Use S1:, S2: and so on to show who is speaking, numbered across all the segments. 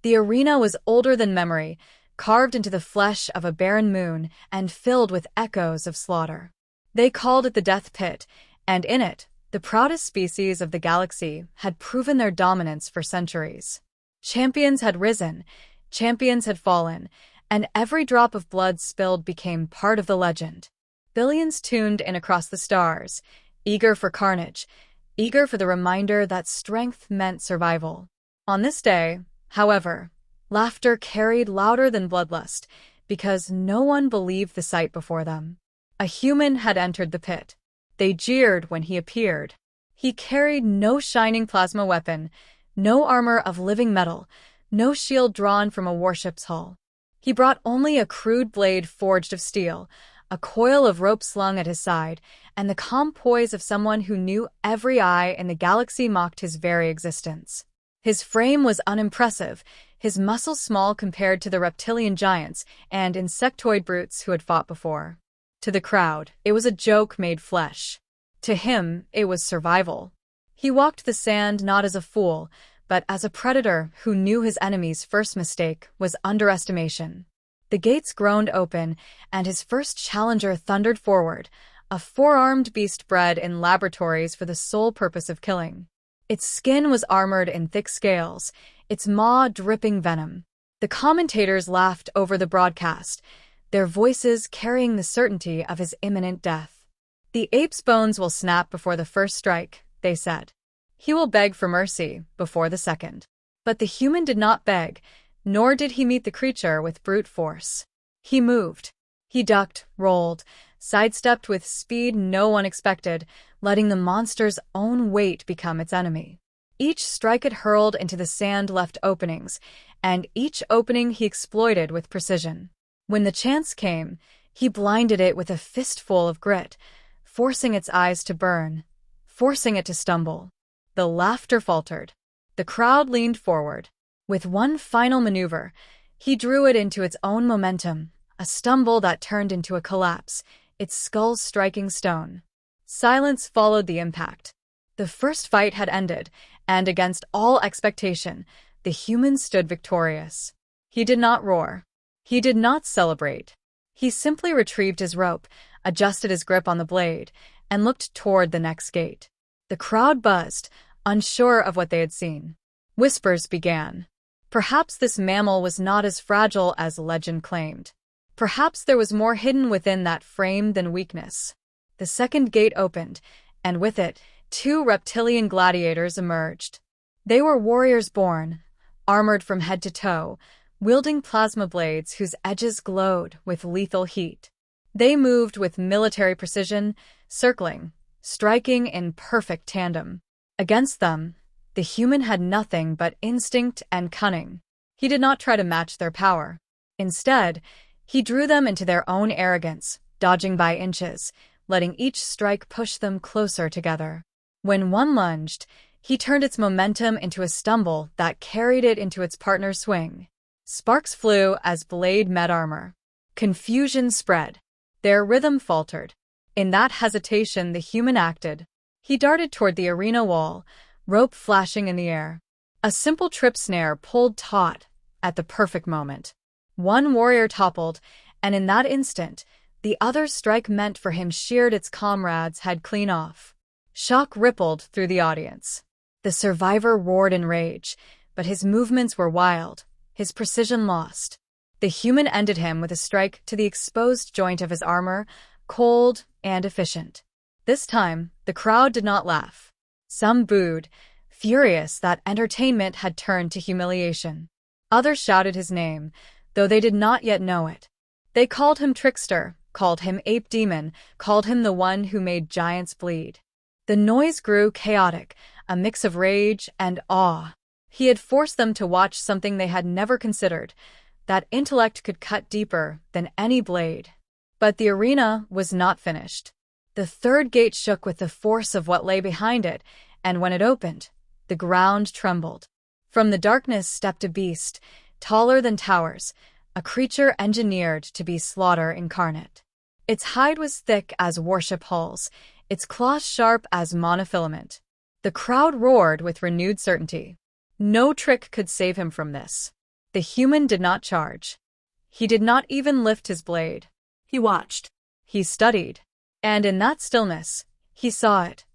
S1: The arena was older than memory, carved into the flesh of a barren moon and filled with echoes of slaughter. They called it the Death Pit, and in it, the proudest species of the galaxy had proven their dominance for centuries. Champions had risen, champions had fallen, and every drop of blood spilled became part of the legend. Billions tuned in across the stars, eager for carnage, eager for the reminder that strength meant survival. On this day, however, laughter carried louder than bloodlust, because no one believed the sight before them. A human had entered the pit. They jeered when he appeared. He carried no shining plasma weapon, no armor of living metal, no shield drawn from a warship's hull. He brought only a crude blade forged of steel, a coil of rope slung at his side, and the calm poise of someone who knew every eye in the galaxy mocked his very existence. His frame was unimpressive, his muscles small compared to the reptilian giants and insectoid brutes who had fought before. To the crowd, it was a joke made flesh. To him, it was survival. He walked the sand not as a fool, but as a predator who knew his enemy's first mistake was underestimation. The gates groaned open, and his first challenger thundered forward, a four-armed beast bred in laboratories for the sole purpose of killing. Its skin was armored in thick scales, its maw dripping venom. The commentators laughed over the broadcast, their voices carrying the certainty of his imminent death. "The ape's bones will snap before the first strike," they said. "He will beg for mercy before the second." But the human did not beg, nor did he meet the creature with brute force. He moved. He ducked, rolled, sidestepped with speed no one expected, letting the monster's own weight become its enemy. Each strike it hurled into the sand left openings, and each opening he exploited with precision. When the chance came, he blinded it with a fistful of grit, forcing its eyes to burn, forcing it to stumble. The laughter faltered. The crowd leaned forward. With one final maneuver, he drew it into its own momentum, a stumble that turned into a collapse, its skull striking stone. Silence followed the impact. The first fight had ended, and against all expectation, the human stood victorious. He did not roar. He did not celebrate. He simply retrieved his rope, adjusted his grip on the blade, and looked toward the next gate. The crowd buzzed, unsure of what they had seen. Whispers began. Perhaps this mammal was not as fragile as legend claimed. Perhaps there was more hidden within that frame than weakness. The second gate opened, and with it, two reptilian gladiators emerged. They were warriors born, armored from head to toe, wielding plasma blades whose edges glowed with lethal heat. They moved with military precision, circling, striking in perfect tandem. Against them, the human had nothing but instinct and cunning. He did not try to match their power. Instead, he drew them into their own arrogance, dodging by inches, letting each strike push them closer together. When one lunged, he turned its momentum into a stumble that carried it into its partner's swing. Sparks flew as blade met armor. Confusion spread. Their rhythm faltered. In that hesitation, the human acted. He darted toward the arena wall, rope flashing in the air. A simple trip snare pulled taut at the perfect moment. One warrior toppled, and in that instant, the other's strike meant for him sheared its comrade's head clean off. Shock rippled through the audience. The survivor roared in rage, but his movements were wild, his precision lost. The human ended him with a strike to the exposed joint of his armor, cold and efficient. This time, the crowd did not laugh. Some booed, furious that entertainment had turned to humiliation. Others shouted his name, though they did not yet know it. They called him trickster, called him ape demon, called him the one who made giants bleed. The noise grew chaotic, a mix of rage and awe. He had forced them to watch something they had never considered, that intellect could cut deeper than any blade. But the arena was not finished. The third gate shook with the force of what lay behind it, and when it opened, the ground trembled. From the darkness stepped a beast, taller than towers, a creature engineered to be slaughter incarnate. Its hide was thick as warship hulls, its claws sharp as monofilament. The crowd roared with renewed certainty. No trick could save him from this. The human did not charge. He did not even lift his blade.
S2: He watched.
S1: He studied. And in that stillness, he saw it.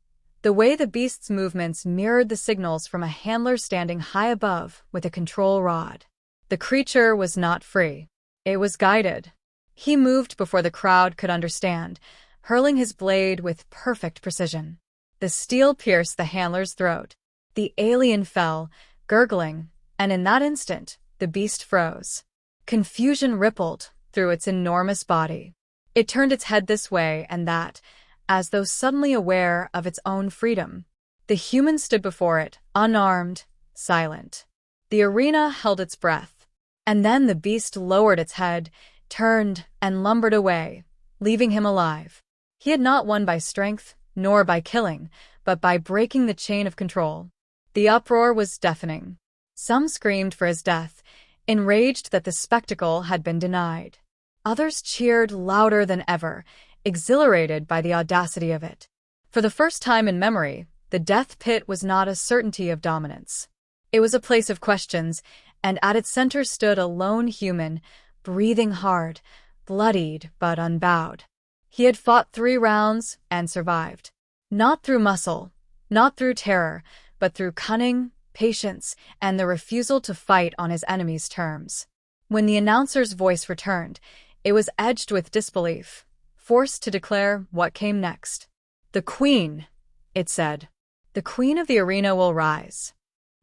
S1: The way the beast's movements mirrored the signals from a handler standing high above with a control rod. The creature was not free. It was guided. He moved before the crowd could understand, hurling his blade with perfect precision. The steel pierced the handler's throat. The alien fell, gurgling, and in that instant, the beast froze. Confusion rippled through its enormous body. It turned its head this way and that, as though suddenly aware of its own freedom. The human stood before it, unarmed, silent. The arena held its breath. And then the beast lowered its head, turned, and lumbered away, leaving him alive. He had not won by strength, nor by killing, but by breaking the chain of control. The uproar was deafening. Some screamed for his death, enraged that the spectacle had been denied. Others cheered louder than ever, exhilarated by the audacity of it. For the first time in memory, the death pit was not a certainty of dominance. It was a place of questions, and at its center stood a lone human, breathing hard, bloodied but unbowed. He had fought 3 rounds and survived. Not through muscle, not through terror, but through cunning, patience, and the refusal to fight on his enemy's terms. When the announcer's voice returned, it was edged with disbelief, forced to declare what came next. "The Queen," it said. "The Queen of the arena will rise."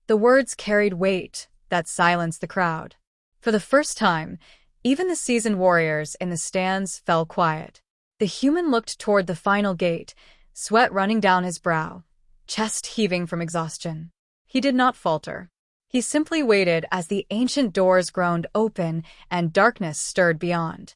S1: The words carried weight that silenced the crowd. For the first time, even the seasoned warriors in the stands fell quiet. The human looked toward the final gate, sweat running down his brow, chest heaving from exhaustion. He did not falter. He simply waited as the ancient doors groaned open and darkness stirred beyond.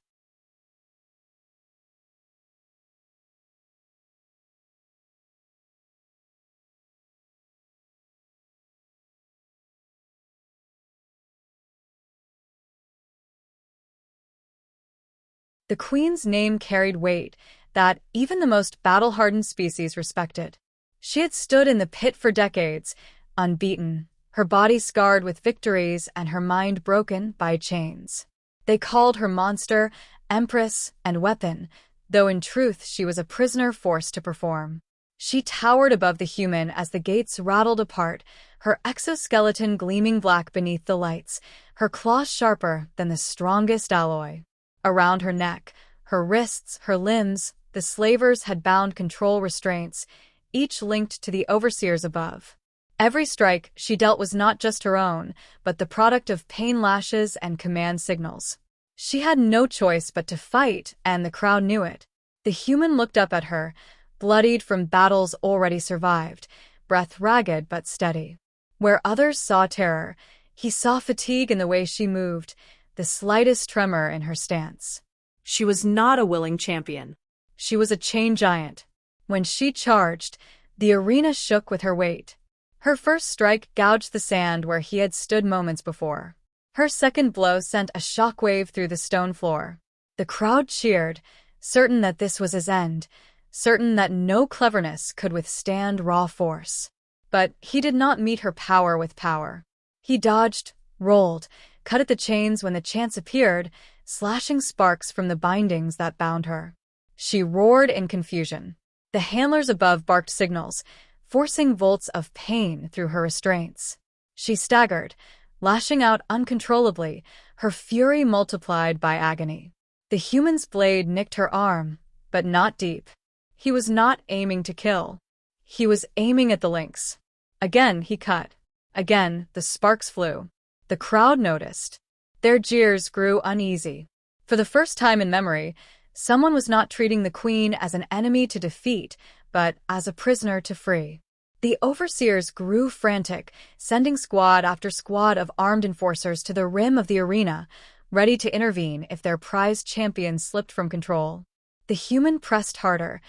S1: The Queen's name carried weight that even the most battle-hardened species respected. She had stood in the pit for decades, unbeaten, her body scarred with victories and her mind broken by chains. They called her monster, empress, and weapon, though in truth she was a prisoner forced to perform. She towered above the human as the gates rattled apart, her exoskeleton gleaming black beneath the lights, her claws sharper than the strongest alloy. Around her neck, her wrists, her limbs, the slavers had bound control restraints, each linked to the overseers above. Every strike she dealt was not just her own, but the product of pain lashes and command signals. She had no choice but to fight, and the crowd knew it. The human looked up at her, bloodied from battles already survived, breath ragged but steady. Where others saw terror, he saw fatigue in the way she moved, the slightest tremor in her stance.
S2: She was not a willing champion.
S1: She was a chain giant. When she charged, the arena shook with her weight. Her first strike gouged the sand where he had stood moments before. Her second blow sent a shockwave through the stone floor. The crowd cheered, certain that this was his end, certain that no cleverness could withstand raw force. But he did not meet her power with power. He dodged, rolled, cut at the chains when the chance appeared, slashing sparks from the bindings that bound her. She roared in confusion. The handlers above barked signals, forcing volts of pain through her restraints. She staggered, lashing out uncontrollably, her fury multiplied by agony. The human's blade nicked her arm, but not deep. He was not aiming to kill. He was aiming at the links. Again he cut. Again the sparks flew. The crowd noticed. Their jeers grew uneasy. For the first time in memory, someone was not treating the Queen as an enemy to defeat, but as a prisoner to free. The overseers grew frantic, sending squad after squad of armed enforcers to the rim of the arena, ready to intervene if their prized champion slipped from control. The human pressed harder,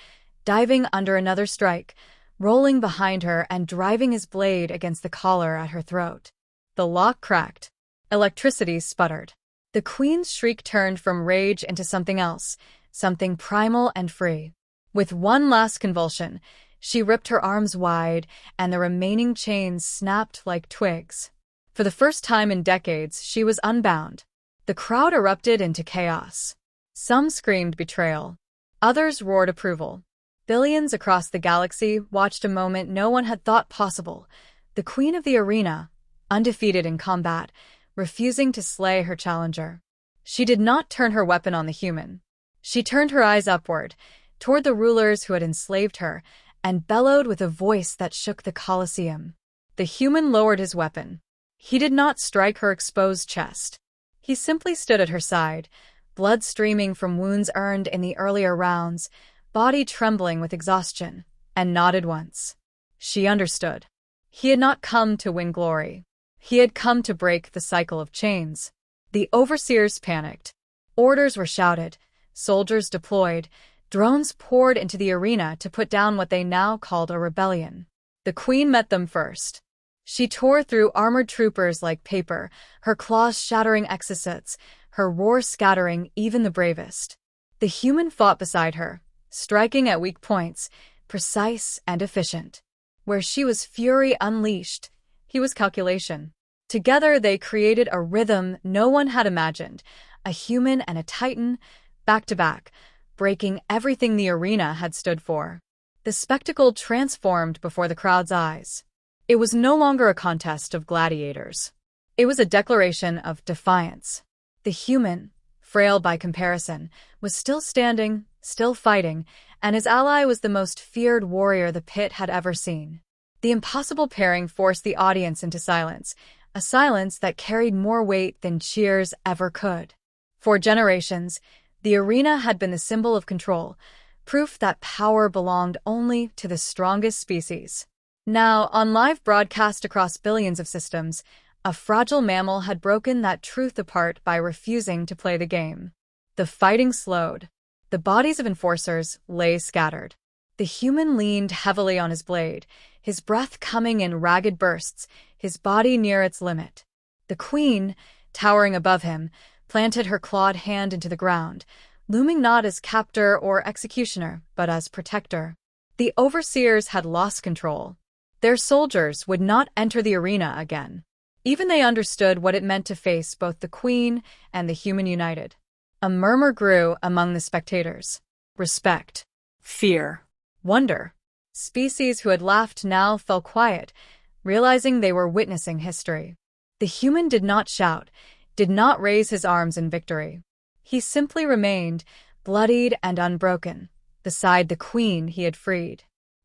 S1: diving under another strike, rolling behind her and driving his blade against the collar at her throat. The lock cracked. Electricity sputtered. The Queen's shriek turned from rage into something else, something primal and free. With one last convulsion, she ripped her arms wide, and the remaining chains snapped like twigs. For the first time in decades, she was unbound. The crowd erupted into chaos. Some screamed betrayal. Others roared approval. Billions across the galaxy watched a moment no one had thought possible. The queen of the arena, undefeated in combat, refusing to slay her challenger. She did not turn her weapon on the human. She turned her eyes upward, toward the rulers who had enslaved her, and bellowed with a voice that shook the Colosseum. The human lowered his weapon. He did not strike her exposed chest. He simply stood at her side, blood streaming from wounds earned in the earlier rounds, body trembling with exhaustion, and nodded once. She understood. He had not come to win glory. He had come to break the cycle of chains. The overseers panicked. Orders were shouted, soldiers deployed, drones poured into the arena to put down what they now called a rebellion. The queen met them first. She tore through armored troopers like paper, her claws shattering exocets, her roar scattering even the bravest. The human fought beside her, striking at weak points, precise and efficient. Where she was fury unleashed, he was calculation. Together they created a rhythm no one had imagined, a human and a titan, back to back, breaking everything the arena had stood for. The spectacle transformed before the crowd's eyes. It was no longer a contest of gladiators. It was a declaration of defiance. The human, frail by comparison, was still standing, still fighting, and his ally was the most feared warrior the pit had ever seen. The impossible pairing forced the audience into silence, a silence that carried more weight than cheers ever could. For generations, the arena had been the symbol of control, proof that power belonged only to the strongest species. Now, on live broadcast across billions of systems, a fragile mammal had broken that truth apart by refusing to play the game. The fighting slowed. The bodies of enforcers lay scattered. The human leaned heavily on his blade, his breath coming in ragged bursts, his body near its limit. The queen, towering above him, planted her clawed hand into the ground, looming not as captor or executioner, but as protector. The overseers had lost control. Their soldiers would not enter the arena again. Even they understood what it meant to face both the queen and the human united. A murmur grew among the spectators. Respect.
S2: Fear.
S1: Wonder. Species who had laughed now fell quiet, realizing they were witnessing history. The human did not shout, did not raise his arms in victory. He simply remained, bloodied and unbroken, beside the queen he had freed.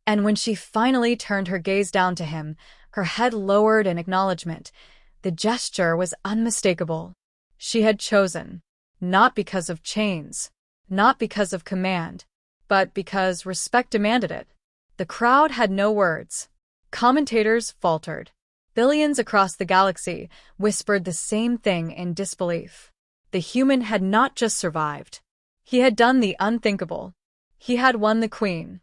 S1: And when she finally turned her gaze down to him, her head lowered in acknowledgement, the gesture was unmistakable. She had chosen, not because of chains, not because of command, but because respect demanded it. The crowd had no words. Commentators faltered. Billions across the galaxy whispered the same thing in disbelief. The human had not just survived. He had done the unthinkable. He had won the queen.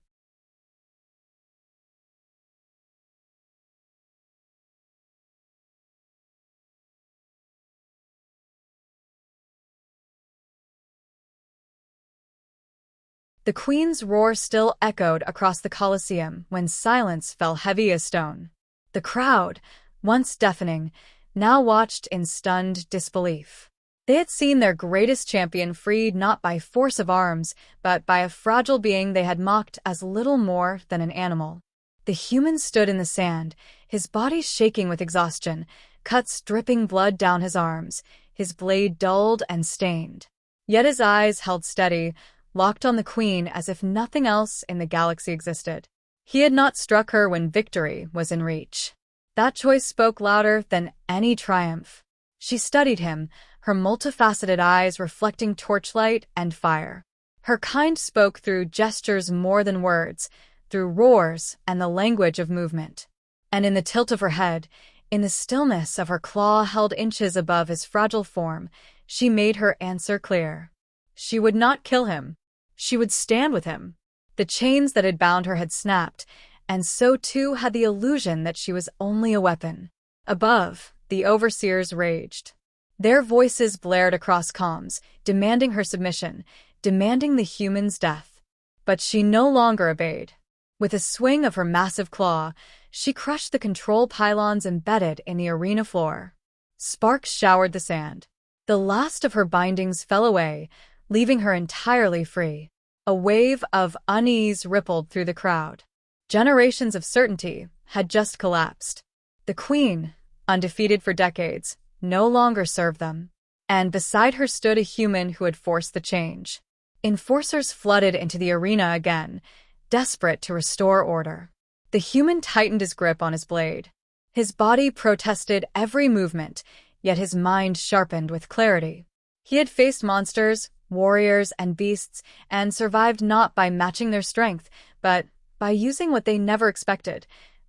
S1: The queen's roar still echoed across the Colosseum when silence fell heavy as stone. The crowd, once deafening, now watched in stunned disbelief. They had seen their greatest champion freed not by force of arms, but by a fragile being they had mocked as little more than an animal. The human stood in the sand, his body shaking with exhaustion, cuts dripping blood down his arms, his blade dulled and stained. Yet his eyes held steady, locked on the queen as if nothing else in the galaxy existed. He had not struck her when victory was in reach. That choice spoke louder than any triumph. She studied him, her multifaceted eyes reflecting torchlight and fire. Her kind spoke through gestures more than words, through roars and the language of movement. And in the tilt of her head, in the stillness of her claw held inches above his fragile form, she made her answer clear. She would not kill him. She would stand with him. The chains that had bound her had snapped, and so too had the illusion that she was only a weapon. Above, the overseers raged. Their voices blared across comms, demanding her submission, demanding the human's death. But she no longer obeyed. With a swing of her massive claw, she crushed the control pylons embedded in the arena floor. Sparks showered the sand. The last of her bindings fell away, leaving her entirely free. A wave of unease rippled through the crowd. Generations of certainty had just collapsed. The queen, undefeated for decades, no longer served them. And beside her stood a human who had forced the change. Enforcers flooded into the arena again, desperate to restore order. The human tightened his grip on his blade. His body protested every movement, yet his mind sharpened with clarity. He had faced monsters, warriors, and beasts, and survived not by matching their strength, but by using what they never expected: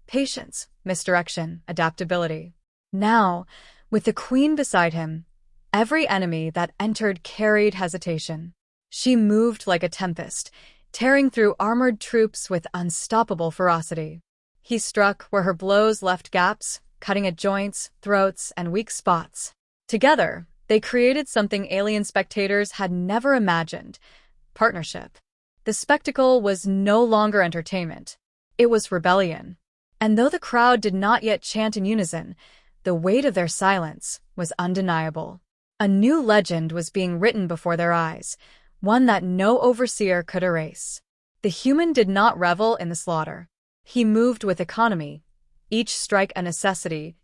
S1: patience, misdirection, adaptability. Now, with the queen beside him, every enemy that entered carried hesitation. She moved like a tempest, tearing through armored troops with unstoppable ferocity. He struck where her blows left gaps, cutting at joints, throats, and weak spots. Together, they created something alien spectators had never imagined: partnership. The spectacle was no longer entertainment. It was rebellion. And though the crowd did not yet chant in unison, the weight of their silence was undeniable. A new legend was being written before their eyes, one that no overseer could erase. The human did not revel in the slaughter. He moved with economy, each strike a necessity,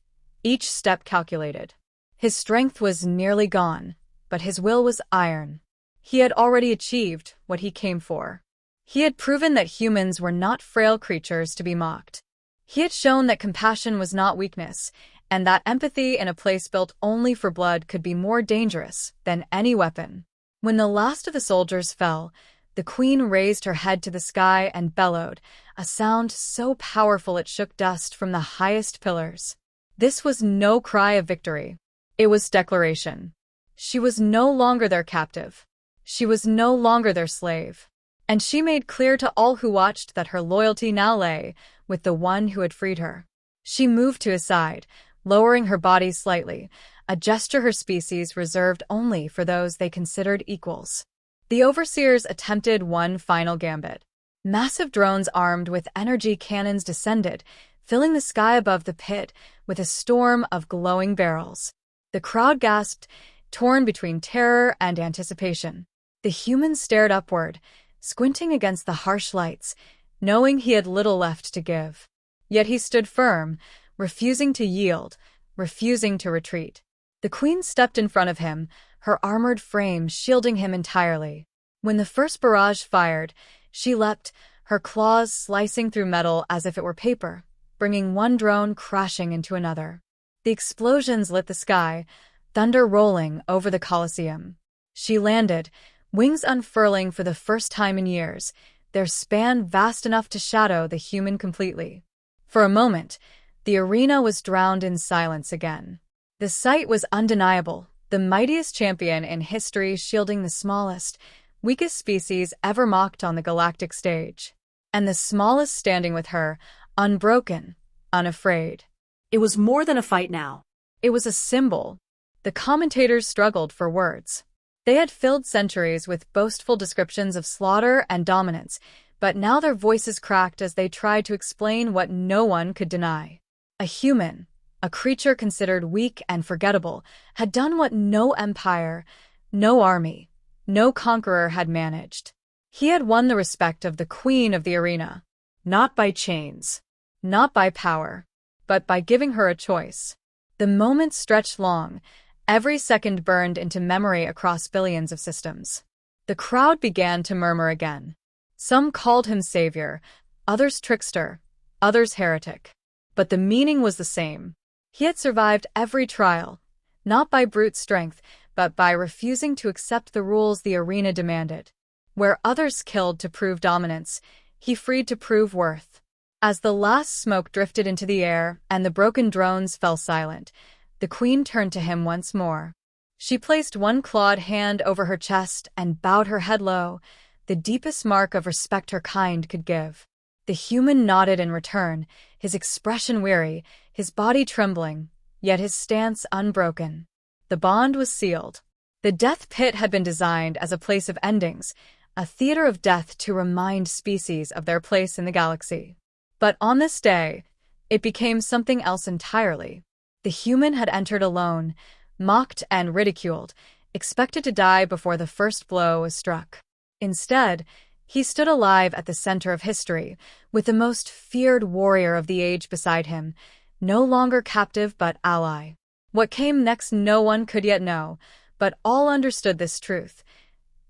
S1: each step calculated. His strength was nearly gone, but his will was iron. He had already achieved what he came for. He had proven that humans were not frail creatures to be mocked. He had shown that compassion was not weakness, and that empathy in a place built only for blood could be more dangerous than any weapon. When the last of the soldiers fell, the queen raised her head to the sky and bellowed, a sound so powerful it shook dust from the highest pillars. This was no cry of victory. It was declaration. She was no longer their captive. She was no longer their slave. And she made clear to all who watched that her loyalty now lay with the one who had freed her. She moved to his side, lowering her body slightly, a gesture her species reserved only for those they considered equals. The overseers attempted one final gambit. Massive drones armed with energy cannons descended, filling the sky above the pit with a storm of glowing barrels. The crowd gasped, torn between terror and anticipation. The human stared upward, squinting against the harsh lights, knowing he had little left to give. Yet he stood firm, refusing to yield, refusing to retreat. The queen stepped in front of him, her armored frame shielding him entirely. When the first barrage fired, she leapt, her claws slicing through metal as if it were paper, bringing one drone crashing into another. The explosions lit the sky, thunder rolling over the Colosseum. She landed, wings unfurling for the first time in years, their span vast enough to shadow the human completely. For a moment, the arena was drowned in silence again. The sight was undeniable, the mightiest champion in history shielding the smallest, weakest species ever mocked on the galactic stage. And the smallest standing with her, unbroken, unafraid.
S2: It was more than a fight now.
S1: It was a symbol. The commentators struggled for words. They had filled centuries with boastful descriptions of slaughter and dominance, but now their voices cracked as they tried to explain what no one could deny. A human, a creature considered weak and forgettable, had done what no empire, no army, no conqueror had managed. He had won the respect of the queen of the arena, not by chains, not by power, but by giving her a choice. The moment stretched long, every second burned into memory across billions of systems. The crowd began to murmur again. Some called him savior, others trickster, others heretic. But the meaning was the same. He had survived every trial, not by brute strength, but by refusing to accept the rules the arena demanded. Where others killed to prove dominance, he freed to prove worth. As the last smoke drifted into the air and the broken drones fell silent, the queen turned to him once more. She placed one clawed hand over her chest and bowed her head low, the deepest mark of respect her kind could give. The human nodded in return, his expression weary, his body trembling, yet his stance unbroken. The bond was sealed. The death pit had been designed as a place of endings, a theater of death to remind species of their place in the galaxy. But on this day, it became something else entirely. The human had entered alone, mocked and ridiculed, expected to die before the first blow was struck. Instead, he stood alive at the center of history, with the most feared warrior of the age beside him, no longer captive but ally. What came next no one could yet know, but all understood this truth.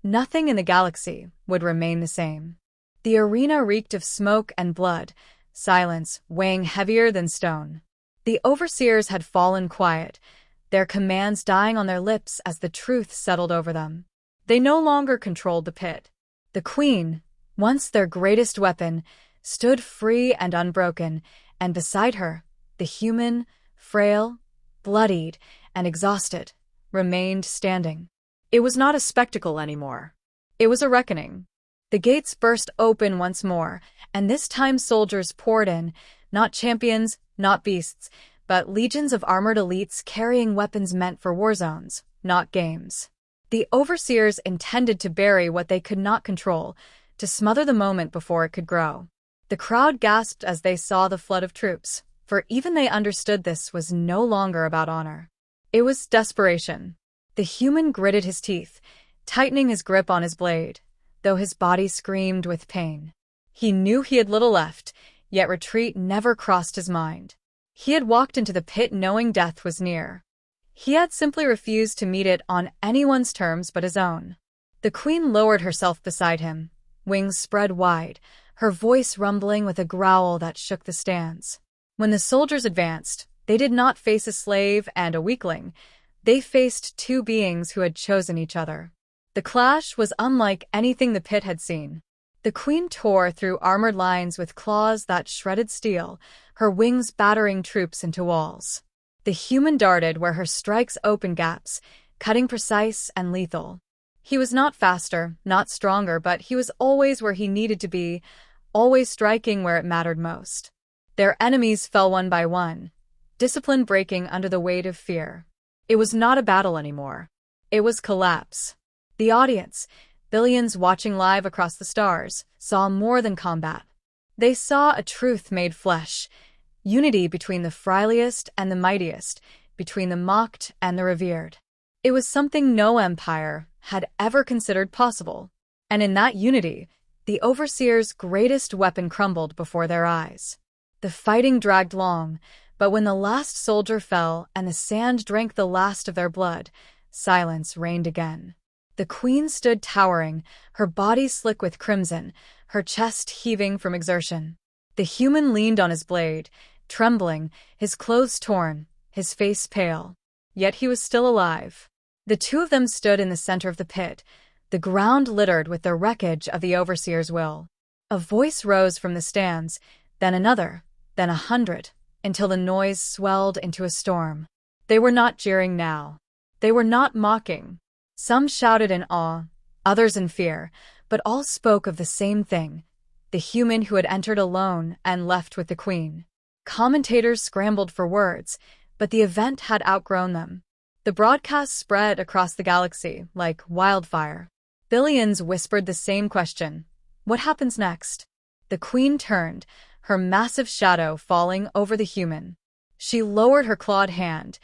S1: Nothing in the galaxy would remain the same. The arena reeked of smoke and blood, silence weighing heavier than stone. The overseers had fallen quiet, their commands dying on their lips as the truth settled over them. They no longer controlled the pit. The queen, once their greatest weapon, stood free and unbroken, and beside her, the human, frail, bloodied, and exhausted, remained standing. It was not a spectacle anymore. It was a reckoning. The gates burst open once more, and this time soldiers poured in, not champions, not beasts, but legions of armored elites carrying weapons meant for war zones, not games. The overseers intended to bury what they could not control, to smother the moment before it could grow. The crowd gasped as they saw the flood of troops, for even they understood this was no longer about honor. It was desperation. The human gritted his teeth, tightening his grip on his blade, though his body screamed with pain. He knew he had little left, yet retreat never crossed his mind. He had walked into the pit knowing death was near. He had simply refused to meet it on anyone's terms but his own. The queen lowered herself beside him, wings spread wide, her voice rumbling with a growl that shook the stands. When the soldiers advanced, they did not face a slave and a weakling. They faced two beings who had chosen each other. The clash was unlike anything the pit had seen. The queen tore through armored lines with claws that shredded steel, her wings battering troops into walls. The human darted where her strikes opened gaps, cutting precise and lethal. He was not faster, not stronger, but he was always where he needed to be, always striking where it mattered most. Their enemies fell one by one, discipline breaking under the weight of fear. It was not a battle anymore. It was collapse. The audience, billions watching live across the stars, saw more than combat. They saw a truth made flesh, unity between the frailest and the mightiest, between the mocked and the revered. It was something no empire had ever considered possible, and in that unity, the overseer's greatest weapon crumbled before their eyes. The fighting dragged long, but when the last soldier fell and the sand drank the last of their blood, silence reigned again. The queen stood towering, her body slick with crimson, her chest heaving from exertion. The human leaned on his blade, trembling, his clothes torn, his face pale. Yet he was still alive. The two of them stood in the center of the pit, the ground littered with the wreckage of the overseer's will. A voice rose from the stands, then another, then 100, until the noise swelled into a storm. They were not jeering now. They were not mocking. Some shouted in awe, others in fear, but all spoke of the same thing, the human who had entered alone and left with the queen. Commentators scrambled for words, but the event had outgrown them. The broadcast spread across the galaxy like wildfire. Billions whispered the same question: what happens next? The queen turned, her massive shadow falling over the human. She lowered her clawed hand,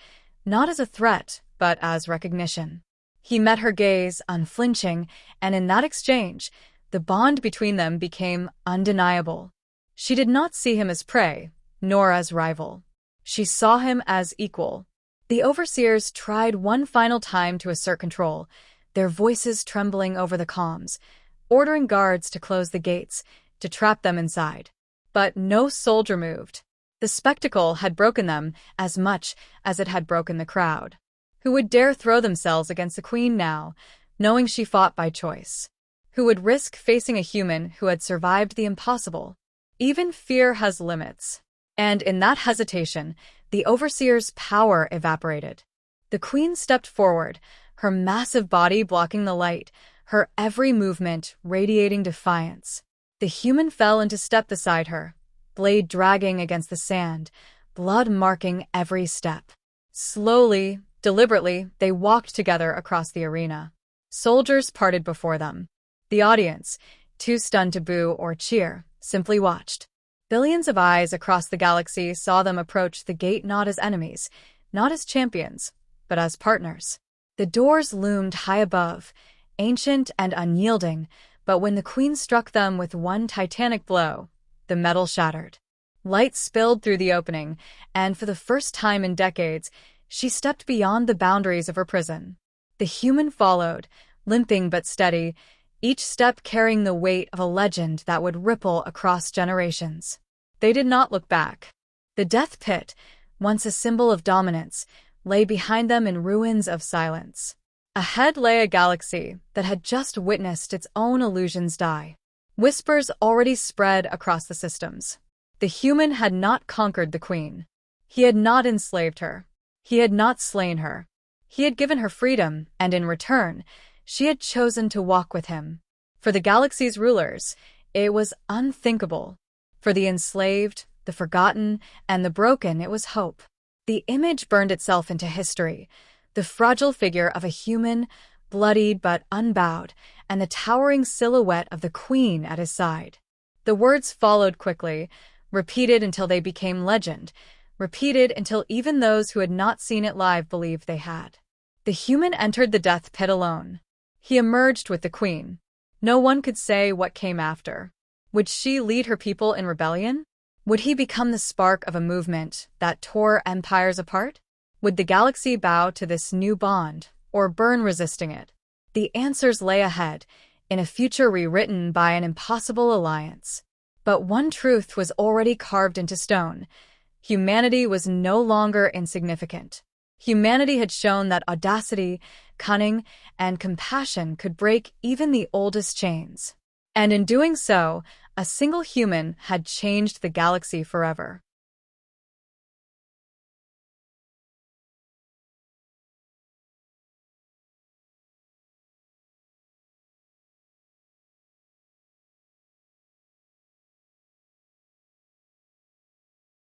S1: not as a threat, but as recognition. He met her gaze, unflinching, and in that exchange, the bond between them became undeniable. She did not see him as prey, nor as rival. She saw him as equal. The overseers tried one final time to assert control, their voices trembling over the comms, ordering guards to close the gates, to trap them inside. But no soldier moved. The spectacle had broken them as much as it had broken the crowd. Who would dare throw themselves against the queen now, knowing she fought by choice? Who would risk facing a human who had survived the impossible? Even fear has limits. And in that hesitation, the overseer's power evaporated. The queen stepped forward, her massive body blocking the light, her every movement radiating defiance. The human fell into step beside her, blade dragging against the sand, blood marking every step. Slowly, deliberately, they walked together across the arena. Soldiers parted before them. The audience, too stunned to boo or cheer, simply watched. Billions of eyes across the galaxy saw them approach the gate not as enemies, not as champions, but as partners. The doors loomed high above, ancient and unyielding, but when the queen struck them with one titanic blow, the metal shattered. Light spilled through the opening, and for the first time in decades, she stepped beyond the boundaries of her prison. The human followed, limping but steady, each step carrying the weight of a legend that would ripple across generations. They did not look back. The death pit, once a symbol of dominance, lay behind them in ruins of silence. Ahead lay a galaxy that had just witnessed its own illusions die. Whispers already spread across the systems. The human had not conquered the queen. He had not enslaved her. He had not slain her. He had given her freedom, and in return, she had chosen to walk with him. For the galaxy's rulers, it was unthinkable. For the enslaved, the forgotten, and the broken, it was hope. The image burned itself into history, the fragile figure of a human, bloodied but unbowed, and the towering silhouette of the queen at his side. The words followed quickly, repeated until they became legend, repeated until even those who had not seen it live believed they had. The human entered the death pit alone. He emerged with the queen. No one could say what came after. Would she lead her people in rebellion? Would he become the spark of a movement that tore empires apart? Would the galaxy bow to this new bond, or burn resisting it? The answers lay ahead, in a future rewritten by an impossible alliance. But one truth was already carved into stone. Humanity was no longer insignificant. Humanity had shown that audacity, cunning, and compassion could break even the oldest chains. And in doing so, a single human had changed the galaxy forever.